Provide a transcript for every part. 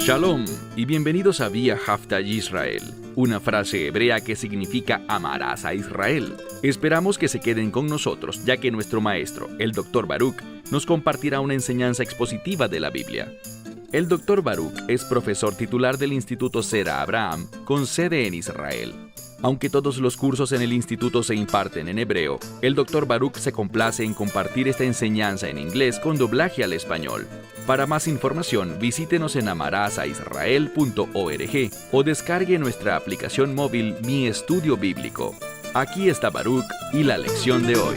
Shalom y bienvenidos a Vía Haftaj Israel, una frase hebrea que significa amarás a Israel. Esperamos que se queden con nosotros, ya que nuestro maestro, el Dr. Baruch, nos compartirá una enseñanza expositiva de la Biblia. El Dr. Baruch es profesor titular del Instituto Zera Abraham, con sede en Israel. Aunque todos los cursos en el instituto se imparten en hebreo, el Dr. Baruch se complace en compartir esta enseñanza en inglés con doblaje al español. Para más información, visítenos en amarasaisrael.org o descargue nuestra aplicación móvil Mi Estudio Bíblico. Aquí está Baruch y la lección de hoy.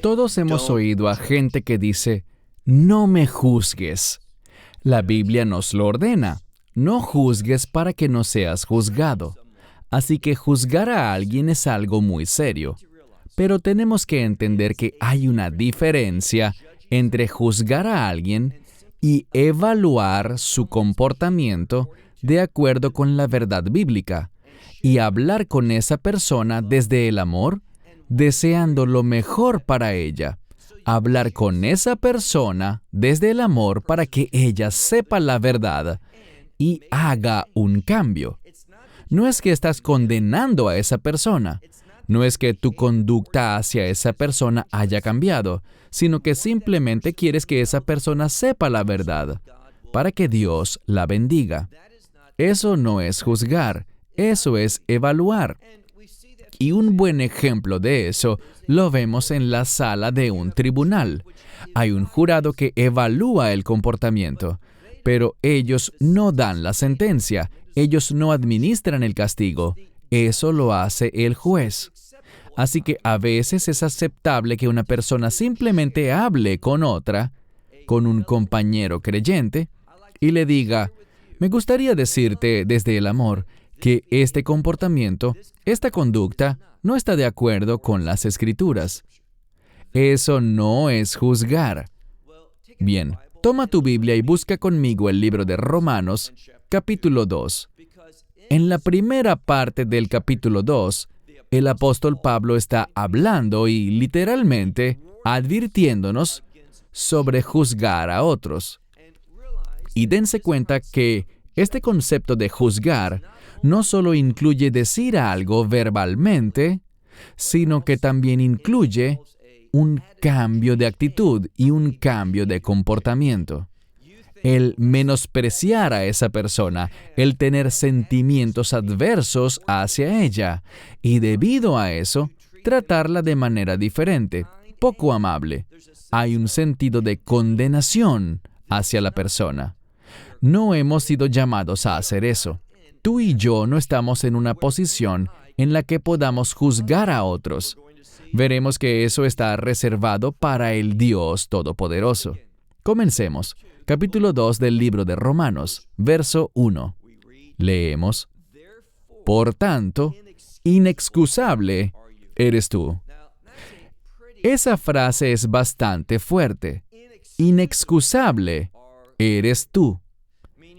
Todos hemos oído a gente que dice, no me juzgues. La Biblia nos lo ordena. No juzgues para que no seas juzgado. Así que juzgar a alguien es algo muy serio. Pero tenemos que entender que hay una diferencia entre juzgar a alguien y evaluar su comportamiento de acuerdo con la verdad bíblica y hablar con esa persona desde el amor, deseando lo mejor para ella. Hablar con esa persona desde el amor para que ella sepa la verdad y haga un cambio. No es que estás condenando a esa persona. No es que tu conducta hacia esa persona haya cambiado, sino que simplemente quieres que esa persona sepa la verdad, para que Dios la bendiga. Eso no es juzgar, eso es evaluar. Y un buen ejemplo de eso lo vemos en la sala de un tribunal. Hay un jurado que evalúa el comportamiento, pero ellos no dan la sentencia, ellos no administran el castigo. Eso lo hace el juez. Así que a veces es aceptable que una persona simplemente hable con otra, con un compañero creyente, y le diga, me gustaría decirte desde el amor que este comportamiento, esta conducta, no está de acuerdo con las Escrituras. Eso no es juzgar. Bien, toma tu Biblia y busca conmigo el libro de Romanos, capítulo 2. En la primera parte del capítulo 2, el apóstol Pablo está hablando y literalmente advirtiéndonos sobre juzgar a otros. Y dense cuenta que este concepto de juzgar no solo incluye decir algo verbalmente, sino que también incluye un cambio de actitud y un cambio de comportamiento. El menospreciar a esa persona, el tener sentimientos adversos hacia ella, y debido a eso, tratarla de manera diferente, poco amable. Hay un sentido de condenación hacia la persona. No hemos sido llamados a hacer eso. Tú y yo no estamos en una posición en la que podamos juzgar a otros. Veremos que eso está reservado para el Dios Todopoderoso. Comencemos. Capítulo 2 del libro de Romanos, verso 1. Leemos, por tanto, inexcusable eres tú. Esa frase es bastante fuerte. Inexcusable eres tú.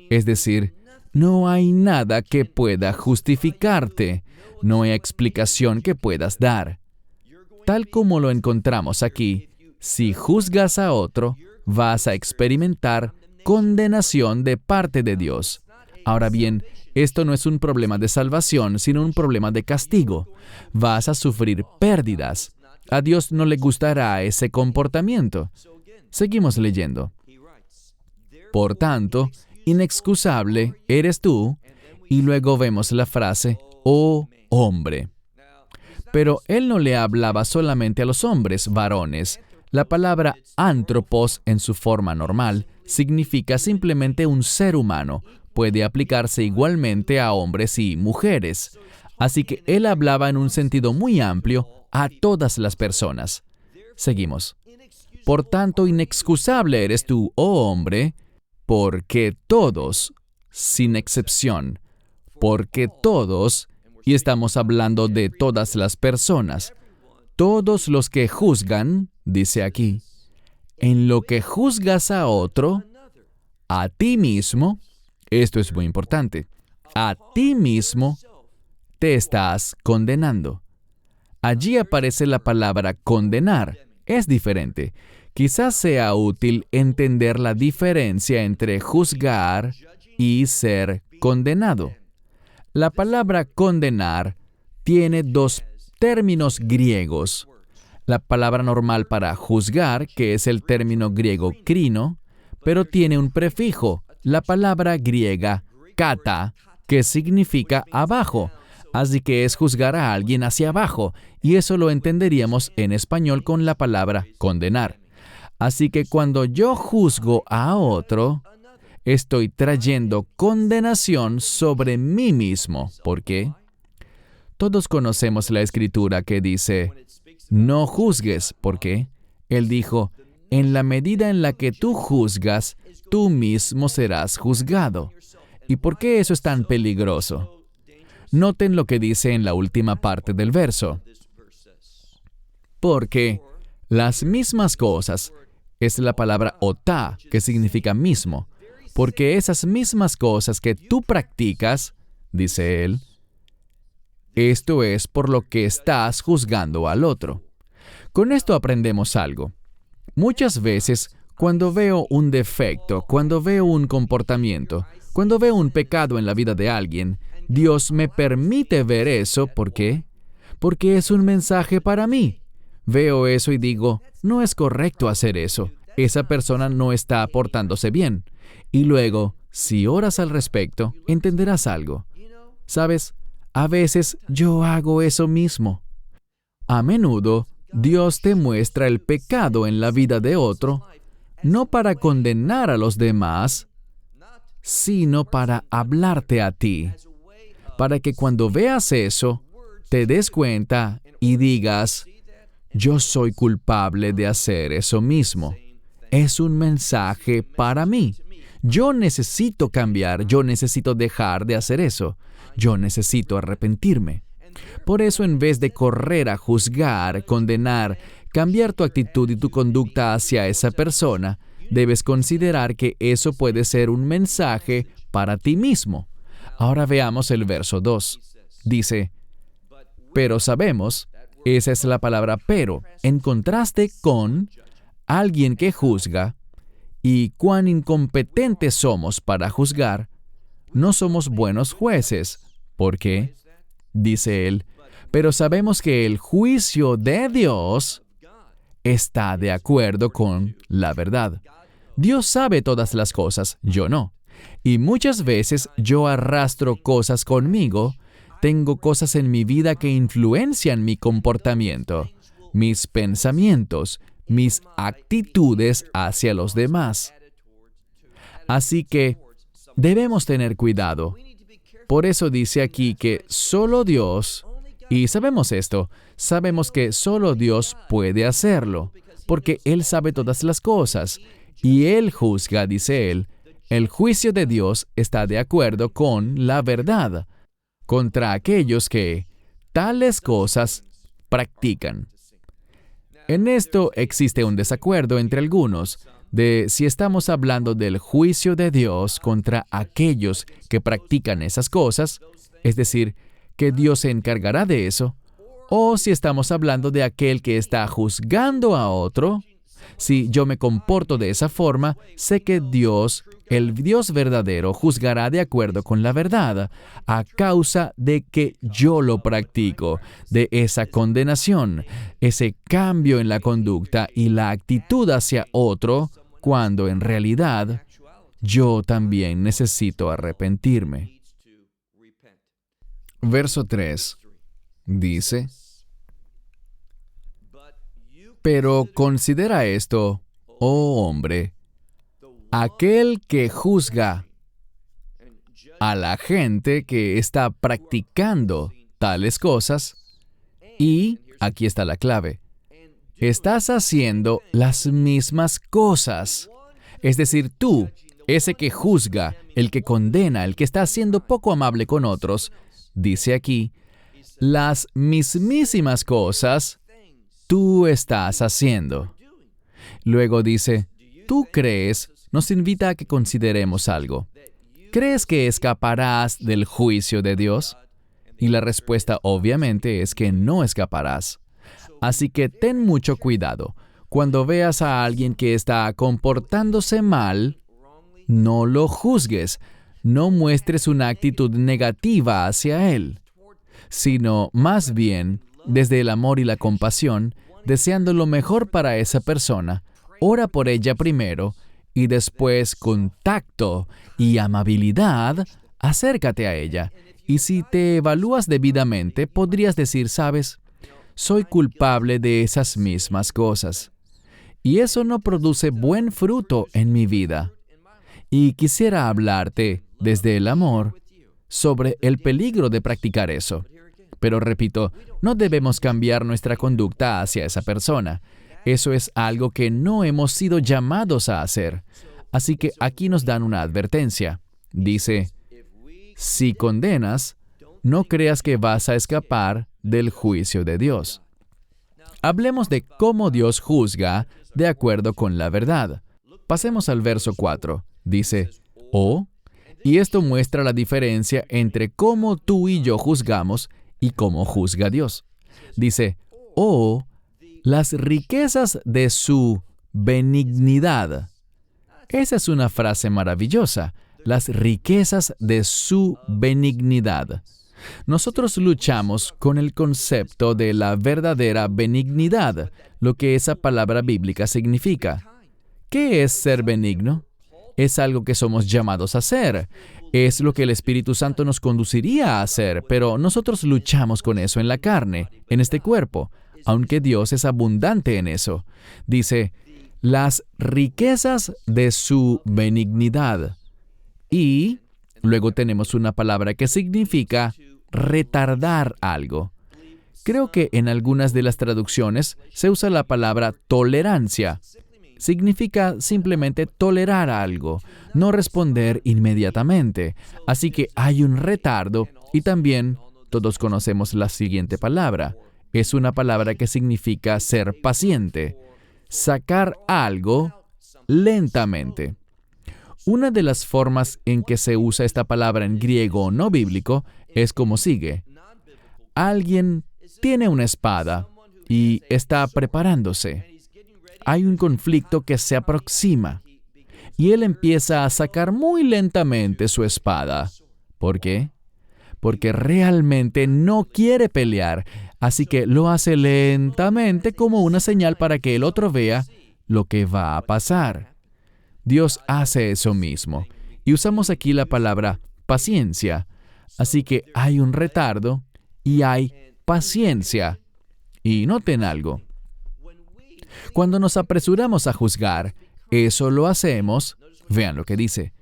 Es decir, no hay nada que pueda justificarte, no hay explicación que puedas dar. Tal como lo encontramos aquí, si juzgas a otro, vas a experimentar condenación de parte de Dios. Ahora bien, esto no es un problema de salvación, sino un problema de castigo. Vas a sufrir pérdidas. A Dios no le gustará ese comportamiento. Seguimos leyendo. Por tanto, inexcusable eres tú, y luego vemos la frase, oh hombre. Pero él no le hablaba solamente a los hombres, varones. La palabra antropos en su forma normal significa simplemente un ser humano. Puede aplicarse igualmente a hombres y mujeres. Así que él hablaba en un sentido muy amplio a todas las personas. Seguimos. Por tanto, inexcusable eres tú, oh hombre, porque todos, sin excepción, porque todos, y estamos hablando de todas las personas, todos los que juzgan, dice aquí, en lo que juzgas a otro, a ti mismo, esto es muy importante, a ti mismo te estás condenando. Allí aparece la palabra condenar. Es diferente. Quizás sea útil entender la diferencia entre juzgar y ser condenado. La palabra condenar tiene dos términos griegos. La palabra normal para juzgar, que es el término griego krino, pero tiene un prefijo, la palabra griega kata, que significa abajo. Así que es juzgar a alguien hacia abajo, y eso lo entenderíamos en español con la palabra condenar. Así que cuando yo juzgo a otro, estoy trayendo condenación sobre mí mismo. ¿Por qué? Todos conocemos la escritura que dice, no juzgues. ¿Por qué? Él dijo, en la medida en la que tú juzgas, tú mismo serás juzgado. ¿Y por qué eso es tan peligroso? Noten lo que dice en la última parte del verso. Porque las mismas cosas, es la palabra otá, que significa mismo, porque esas mismas cosas que tú practicas, dice él, esto es por lo que estás juzgando al otro. Con esto aprendemos algo. Muchas veces, cuando veo un defecto, cuando veo un comportamiento, cuando veo un pecado en la vida de alguien, Dios me permite ver eso. ¿Por qué? Porque es un mensaje para mí. Veo eso y digo, no es correcto hacer eso. Esa persona no está portándose bien. Y luego, si oras al respecto, entenderás algo. ¿Sabes? A veces yo hago eso mismo. A menudo, Dios te muestra el pecado en la vida de otro, no para condenar a los demás, sino para hablarte a ti. Para que cuando veas eso, te des cuenta y digas, yo soy culpable de hacer eso mismo. Es un mensaje para mí. Yo necesito cambiar, yo necesito dejar de hacer eso. Yo necesito arrepentirme. Por eso, en vez de correr a juzgar, condenar, cambiar tu actitud y tu conducta hacia esa persona, debes considerar que eso puede ser un mensaje para ti mismo. Ahora veamos el verso 2. Dice, pero sabemos, esa es la palabra pero, en contraste con alguien que juzga, y cuán incompetentes somos para juzgar, no somos buenos jueces. ¿Por qué? Dice él, pero sabemos que el juicio de Dios está de acuerdo con la verdad. Dios sabe todas las cosas, yo no. Y muchas veces yo arrastro cosas conmigo, tengo cosas en mi vida que influencian mi comportamiento, mis pensamientos, mis actitudes hacia los demás. Así que debemos tener cuidado. Por eso dice aquí que solo Dios, y sabemos esto, sabemos que solo Dios puede hacerlo, porque Él sabe todas las cosas, y Él juzga, dice Él, el juicio de Dios está de acuerdo con la verdad, contra aquellos que tales cosas practican. En esto existe un desacuerdo entre algunos de si estamos hablando del juicio de Dios contra aquellos que practican esas cosas, es decir, que Dios se encargará de eso, o si estamos hablando de aquel que está juzgando a otro. Si yo me comporto de esa forma, sé que Dios, el Dios verdadero, juzgará de acuerdo con la verdad, a causa de que yo lo practico, de esa condenación, ese cambio en la conducta y la actitud hacia otro, cuando en realidad yo también necesito arrepentirme. Verso 3 dice, pero considera esto, oh hombre, aquel que juzga a la gente que está practicando tales cosas, y aquí está la clave, estás haciendo las mismas cosas. Es decir, tú, ese que juzga, el que condena, el que está siendo poco amable con otros, dice aquí, las mismísimas cosas tú estás haciendo. Luego dice, ¿tú crees? Nos invita a que consideremos algo. ¿Crees que escaparás del juicio de Dios? Y la respuesta obviamente es que no escaparás. Así que ten mucho cuidado. Cuando veas a alguien que está comportándose mal, no lo juzgues, no muestres una actitud negativa hacia él, sino más bien, desde el amor y la compasión, deseando lo mejor para esa persona, ora por ella primero y después, con tacto y amabilidad, acércate a ella. Y si te evalúas debidamente, podrías decir, ¿sabes? Soy culpable de esas mismas cosas. Y eso no produce buen fruto en mi vida. Y quisiera hablarte, desde el amor, sobre el peligro de practicar eso. Pero repito, no debemos cambiar nuestra conducta hacia esa persona. Eso es algo que no hemos sido llamados a hacer. Así que aquí nos dan una advertencia. Dice, si condenas, no creas que vas a escapar del juicio de Dios. Hablemos de cómo Dios juzga de acuerdo con la verdad. Pasemos al verso 4. Dice, y esto muestra la diferencia entre cómo tú y yo juzgamos y cómo juzga Dios. Dice, las riquezas de su benignidad. Esa es una frase maravillosa. Las riquezas de su benignidad. Nosotros luchamos con el concepto de la verdadera benignidad, lo que esa palabra bíblica significa. ¿Qué es ser benigno? Es algo que somos llamados a hacer. Es lo que el Espíritu Santo nos conduciría a hacer, pero nosotros luchamos con eso en la carne, en este cuerpo, aunque Dios es abundante en eso. Dice, las riquezas de su benignidad. Y luego tenemos una palabra que significa retardar algo. Creo que en algunas de las traducciones se usa la palabra tolerancia. Significa simplemente tolerar algo, no responder inmediatamente. Así que hay un retardo y también todos conocemos la siguiente palabra. Es una palabra que significa ser paciente, sacar algo lentamente. Una de las formas en que se usa esta palabra en griego no bíblico es como sigue. Alguien tiene una espada y está preparándose. Hay un conflicto que se aproxima y él empieza a sacar muy lentamente su espada. ¿Por qué? Porque realmente no quiere pelear, así que lo hace lentamente como una señal para que el otro vea lo que va a pasar. Dios hace eso mismo, y usamos aquí la palabra paciencia. Así que hay un retardo y hay paciencia. Y noten algo. Cuando nos apresuramos a juzgar, eso lo hacemos, vean lo que dice,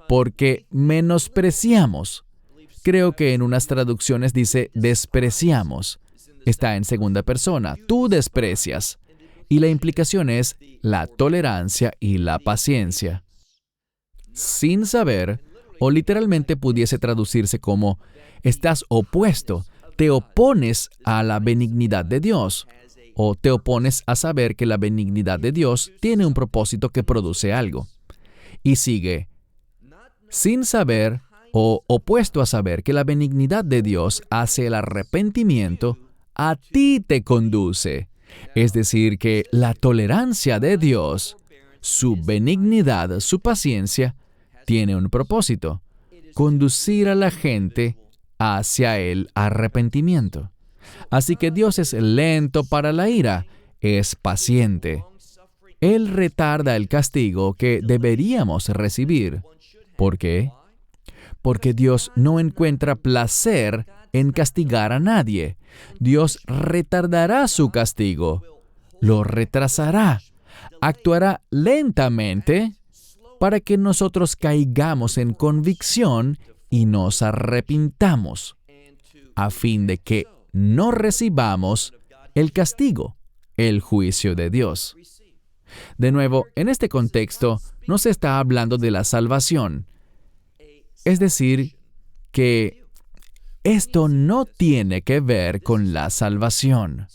porque menospreciamos. Creo que en unas traducciones dice despreciamos. Está en segunda persona, tú desprecias. Y la implicación es la tolerancia y la paciencia. Sin saber, o literalmente pudiese traducirse como, estás opuesto, te opones a la benignidad de Dios, o te opones a saber que la benignidad de Dios tiene un propósito que produce algo. Y sigue, sin saber, o opuesto a saber que la benignidad de Dios hacia el arrepentimiento, a ti te conduce. Es decir, que la tolerancia de Dios, su benignidad, su paciencia, tiene un propósito: conducir a la gente hacia el arrepentimiento. Así que Dios es lento para la ira, es paciente. Él retarda el castigo que deberíamos recibir. ¿Por qué? Porque Dios no encuentra placer en castigar a nadie. Dios retardará su castigo, lo retrasará, actuará lentamente para que nosotros caigamos en convicción y nos arrepintamos, a fin de que no recibamos el castigo, el juicio de Dios. De nuevo, en este contexto, no se está hablando de la salvación. Es decir, que esto no tiene que ver con la salvación.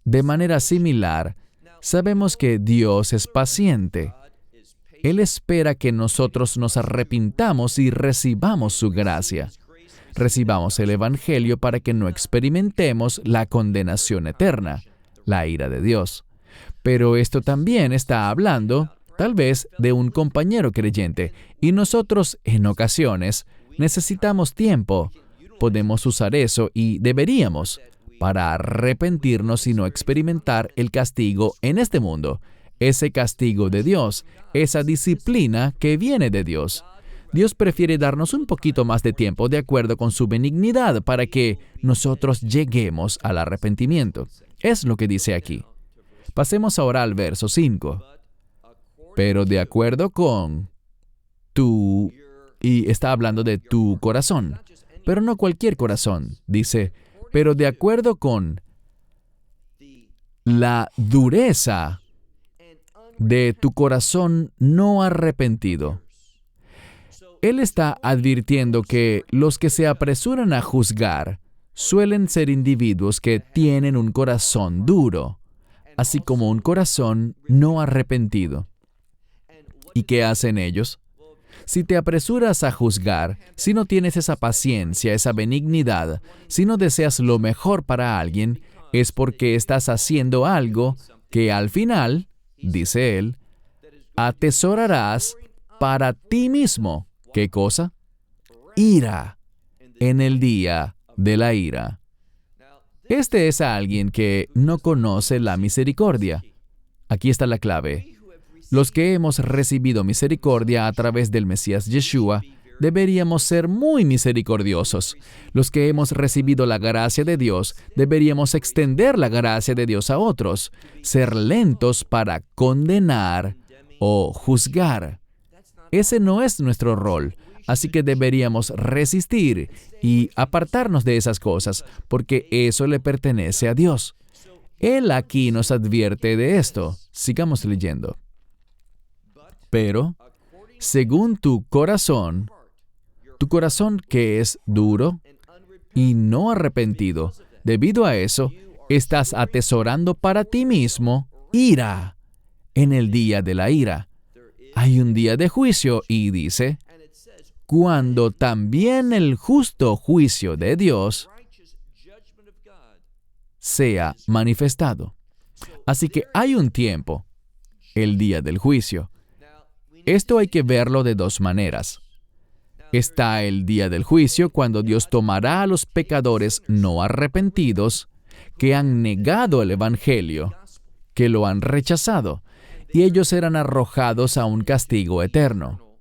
De manera similar, sabemos que Dios es paciente. Él espera que nosotros nos arrepintamos y recibamos su gracia. Recibamos el Evangelio para que no experimentemos la condenación eterna, la ira de Dios. Pero esto también está hablando, tal vez, de un compañero creyente. Y nosotros, en ocasiones, necesitamos tiempo. Podemos usar eso y deberíamos, para arrepentirnos y no experimentar el castigo en este mundo. Ese castigo de Dios, esa disciplina que viene de Dios. Dios prefiere darnos un poquito más de tiempo de acuerdo con su benignidad para que nosotros lleguemos al arrepentimiento. Es lo que dice aquí. Pasemos ahora al verso 5. Pero de acuerdo con tu... Y está hablando de tu corazón. Pero no cualquier corazón. Dice, pero de acuerdo con la dureza de tu corazón no arrepentido. Él está advirtiendo que los que se apresuran a juzgar suelen ser individuos que tienen un corazón duro, así como un corazón no arrepentido. ¿Y qué hacen ellos? Si te apresuras a juzgar, si no tienes esa paciencia, esa benignidad, si no deseas lo mejor para alguien, es porque estás haciendo algo que al final, dice él, atesorarás para ti mismo. ¿Qué cosa? Ira en el día de la ira. Este es alguien que no conoce la misericordia. Aquí está la clave. Los que hemos recibido misericordia a través del Mesías Yeshua, deberíamos ser muy misericordiosos. Los que hemos recibido la gracia de Dios, deberíamos extender la gracia de Dios a otros, ser lentos para condenar o juzgar. Ese no es nuestro rol, así que deberíamos resistir y apartarnos de esas cosas, porque eso le pertenece a Dios. Él aquí nos advierte de esto. Sigamos leyendo. Pero, según tu corazón que es duro y no arrepentido, debido a eso, estás atesorando para ti mismo ira en el día de la ira. Hay un día de juicio y dice, cuando también el justo juicio de Dios sea manifestado. Así que hay un tiempo, el día del juicio. Esto hay que verlo de dos maneras. Está el día del juicio cuando Dios tomará a los pecadores no arrepentidos que han negado el Evangelio, que lo han rechazado, y ellos serán arrojados a un castigo eterno.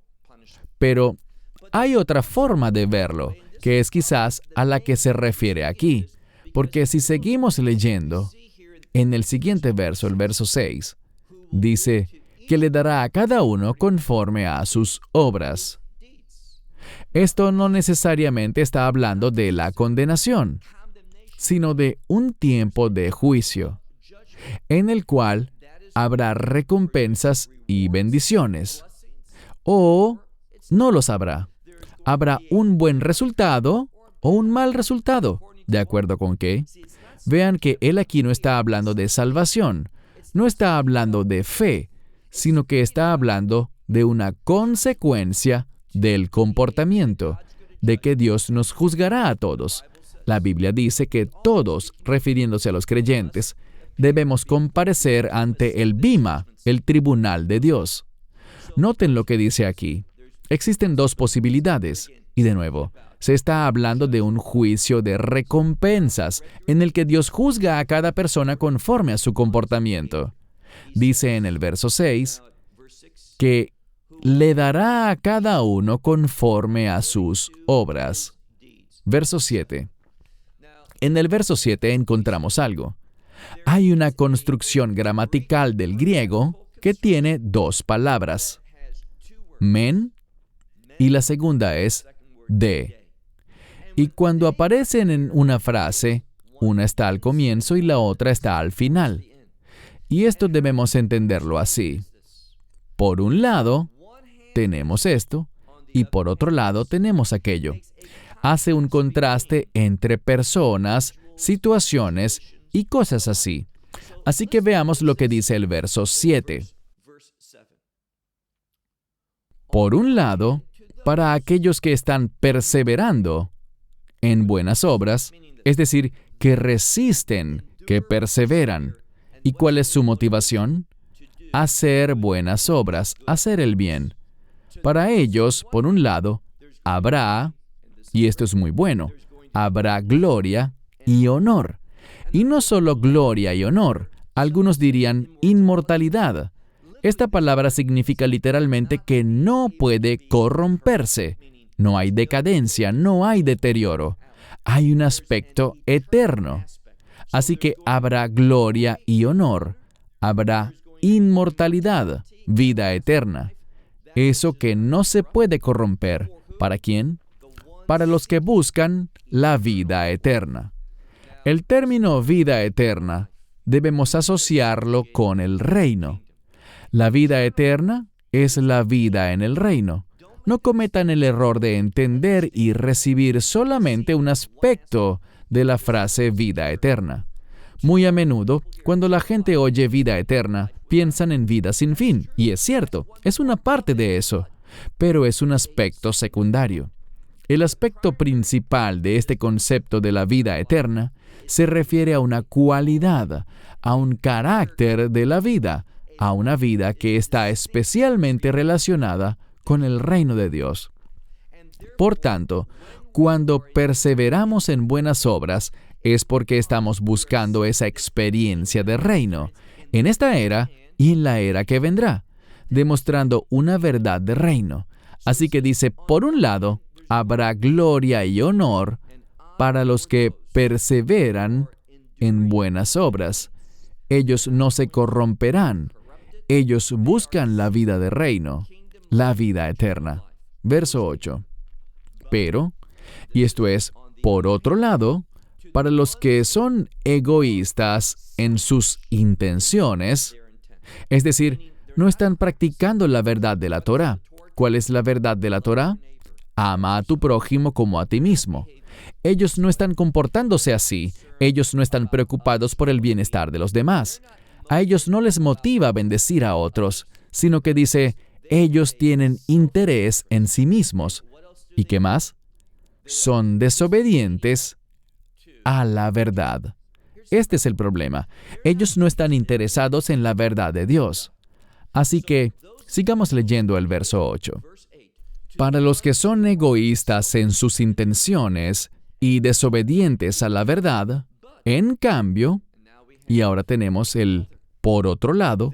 Pero hay otra forma de verlo, que es quizás a la que se refiere aquí, porque si seguimos leyendo, en el siguiente verso, el verso 6, dice que le dará a cada uno conforme a sus obras. Esto no necesariamente está hablando de la condenación, sino de un tiempo de juicio, en el cual habrá recompensas y bendiciones. O no los habrá. Habrá un buen resultado o un mal resultado. ¿De acuerdo con qué? Vean que él aquí no está hablando de salvación, no está hablando de fe, sino que está hablando de una consecuencia del comportamiento, de que Dios nos juzgará a todos. La Biblia dice que todos, refiriéndose a los creyentes, debemos comparecer ante el Bima, el tribunal de Dios. Noten lo que dice aquí. Existen dos posibilidades, y de nuevo, se está hablando de un juicio de recompensas, en el que Dios juzga a cada persona conforme a su comportamiento. Dice en el verso 6 que le dará a cada uno conforme a sus obras. Verso 7. En el verso 7 encontramos algo. Hay una construcción gramatical del griego que tiene dos palabras, men, y la segunda es de. Y cuando aparecen en una frase, una está al comienzo y la otra está al final. Y esto debemos entenderlo así. Por un lado, tenemos esto, y por otro lado tenemos aquello. Hace un contraste entre personas, situaciones y cosas así. Así que veamos lo que dice el verso 7. Por un lado, para aquellos que están perseverando en buenas obras, es decir, que resisten, que perseveran. ¿Y cuál es su motivación? Hacer buenas obras, hacer el bien. Para ellos, por un lado, habrá, y esto es muy bueno, habrá gloria y honor. Y no solo gloria y honor, algunos dirían inmortalidad. Esta palabra significa literalmente que no puede corromperse. No hay decadencia, no hay deterioro. Hay un aspecto eterno. Así que habrá gloria y honor. Habrá inmortalidad, vida eterna. Eso que no se puede corromper. ¿Para quién? Para los que buscan la vida eterna. El término vida eterna debemos asociarlo con el reino. La vida eterna es la vida en el reino. No cometan el error de entender y recibir solamente un aspecto de la frase vida eterna. Muy a menudo, cuando la gente oye vida eterna, piensan en vida sin fin, y es cierto, es una parte de eso, pero es un aspecto secundario. El aspecto principal de este concepto de la vida eterna se refiere a una cualidad, a un carácter de la vida, a una vida que está especialmente relacionada con el reino de Dios. Por tanto, cuando perseveramos en buenas obras, es porque estamos buscando esa experiencia de reino, en esta era y en la era que vendrá, demostrando una verdad de reino. Así que dice, por un lado, habrá gloria y honor para los que perseveran en buenas obras. Ellos no se corromperán. Ellos buscan la vida de reino, la vida eterna. Verso 8. Pero, y esto es, por otro lado, para los que son egoístas en sus intenciones, es decir, no están practicando la verdad de la Torá. ¿Cuál es la verdad de la Torá? Ama a tu prójimo como a ti mismo. Ellos no están comportándose así. Ellos no están preocupados por el bienestar de los demás. A ellos no les motiva bendecir a otros, sino que dice, ellos tienen interés en sí mismos. ¿Y qué más? Son desobedientes a la verdad. Este es el problema. Ellos no están interesados en la verdad de Dios. Así que, sigamos leyendo el verso 8. Para los que son egoístas en sus intenciones y desobedientes a la verdad, en cambio, y ahora tenemos el por otro lado,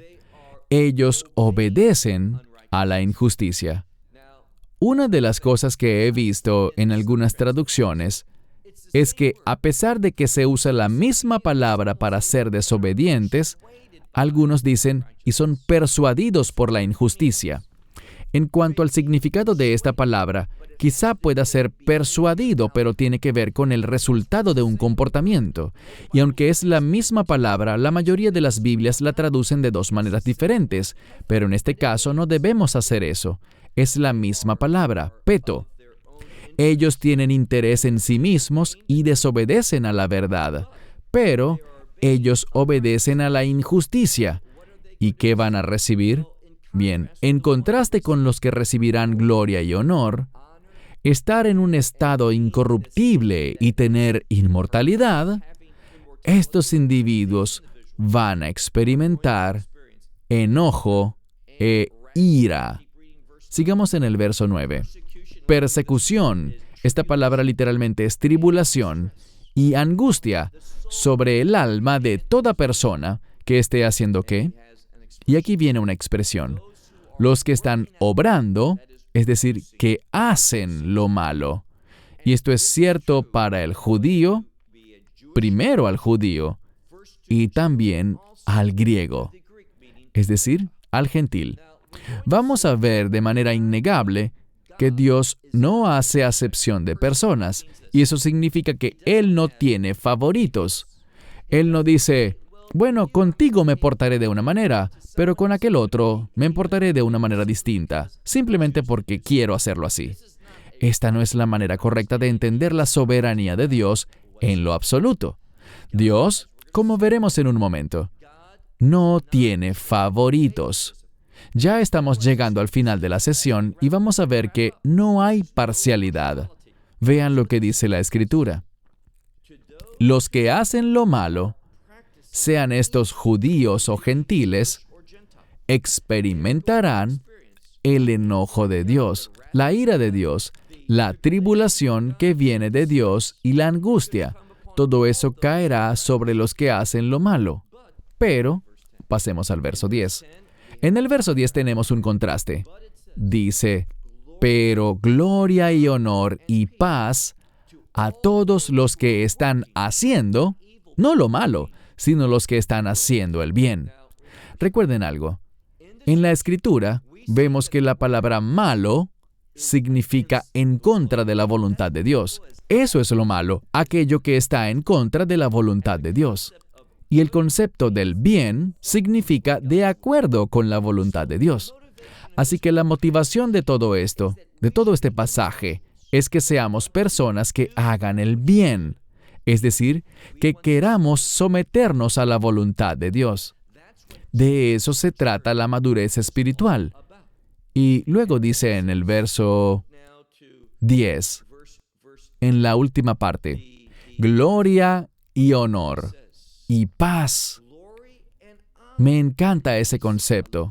ellos obedecen a la injusticia. Una de las cosas que he visto en algunas traducciones es que a pesar de que se usa la misma palabra para ser desobedientes, algunos dicen y son persuadidos por la injusticia. En cuanto al significado de esta palabra, quizá pueda ser persuadido, pero tiene que ver con el resultado de un comportamiento. Y aunque es la misma palabra, la mayoría de las Biblias la traducen de dos maneras diferentes, pero en este caso no debemos hacer eso. Es la misma palabra, peto. Ellos tienen interés en sí mismos y desobedecen a la verdad, pero ellos obedecen a la injusticia. ¿Y qué van a recibir? Bien, en contraste con los que recibirán gloria y honor, estar en un estado incorruptible y tener inmortalidad, estos individuos van a experimentar enojo e ira. Sigamos en el verso 9. Persecución, esta palabra literalmente es tribulación, y angustia sobre el alma de toda persona que esté haciendo ¿qué? Y aquí viene una expresión. Los que están obrando, es decir, que hacen lo malo. Y esto es cierto para el judío, primero al judío, y también al griego, es decir, al gentil. Vamos a ver de manera innegable que Dios no hace acepción de personas, y eso significa que Él no tiene favoritos. Él no dice, bueno, contigo me portaré de una manera, pero con aquel otro me portaré de una manera distinta, simplemente porque quiero hacerlo así. Esta no es la manera correcta de entender la soberanía de Dios en lo absoluto. Dios, como veremos en un momento, no tiene favoritos. Ya estamos llegando al final de la sesión y vamos a ver que no hay parcialidad. Vean lo que dice la Escritura. Los que hacen lo malo sean estos judíos o gentiles, experimentarán el enojo de Dios, la ira de Dios, la tribulación que viene de Dios y la angustia. Todo eso caerá sobre los que hacen lo malo. Pero, pasemos al verso 10. En el verso 10 tenemos un contraste. Dice, pero gloria y honor y paz a todos los que están haciendo, no lo malo, sino los que están haciendo el bien. Recuerden algo. En la Escritura, vemos que la palabra malo significa en contra de la voluntad de Dios. Eso es lo malo, aquello que está en contra de la voluntad de Dios. Y el concepto del bien significa de acuerdo con la voluntad de Dios. Así que la motivación de todo esto, de todo este pasaje, es que seamos personas que hagan el bien. Es decir, que queramos someternos a la voluntad de Dios. De eso se trata la madurez espiritual. Y luego dice en el verso 10, en la última parte, gloria y honor y paz. Me encanta ese concepto.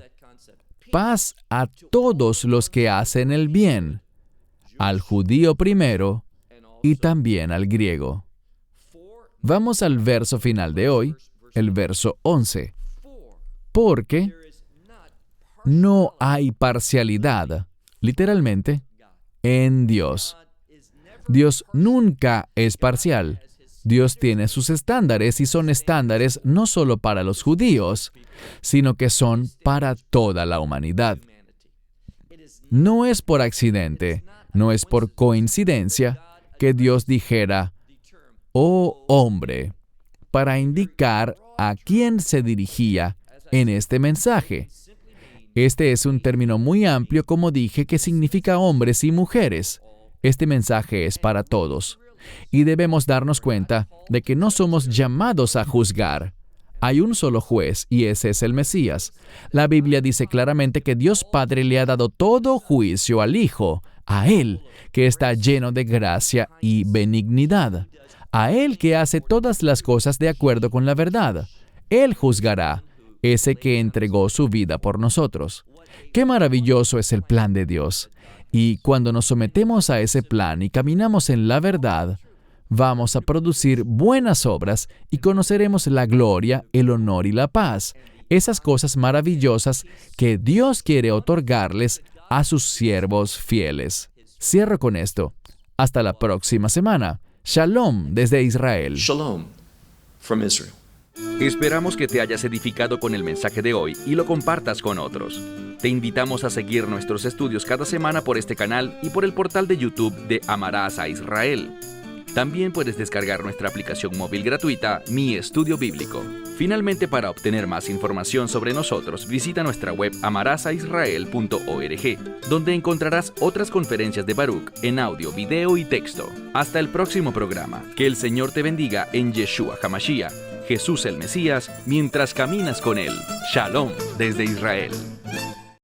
Paz a todos los que hacen el bien, al judío primero y también al griego. Vamos al verso final de hoy, el verso 11. Porque no hay parcialidad, literalmente, en Dios. Dios nunca es parcial. Dios tiene sus estándares y son estándares no solo para los judíos, sino que son para toda la humanidad. No es por accidente, no es por coincidencia que Dios dijera, oh hombre, para indicar a quién se dirigía en este mensaje. Este es un término muy amplio, como dije, que significa hombres y mujeres. Este mensaje es para todos. Y debemos darnos cuenta de que no somos llamados a juzgar. Hay un solo juez, y ese es el Mesías. La Biblia dice claramente que Dios Padre le ha dado todo juicio al Hijo, a Él, que está lleno de gracia y benignidad, a Él que hace todas las cosas de acuerdo con la verdad. Él juzgará, ese que entregó su vida por nosotros. ¡Qué maravilloso es el plan de Dios! Y cuando nos sometemos a ese plan y caminamos en la verdad, vamos a producir buenas obras y conoceremos la gloria, el honor y la paz, esas cosas maravillosas que Dios quiere otorgarles a sus siervos fieles. Cierro con esto. Hasta la próxima semana. Shalom desde Israel. Shalom from Israel. Esperamos que te hayas edificado con el mensaje de hoy y lo compartas con otros. Te invitamos a seguir nuestros estudios cada semana por este canal y por el portal de YouTube de Amarás a Israel. También puedes descargar nuestra aplicación móvil gratuita, Mi Estudio Bíblico. Finalmente, para obtener más información sobre nosotros, visita nuestra web amarasaisrael.org, donde encontrarás otras conferencias de Baruch en audio, video y texto. Hasta el próximo programa. Que el Señor te bendiga en Yeshua HaMashiach, Jesús el Mesías, mientras caminas con Él. Shalom desde Israel.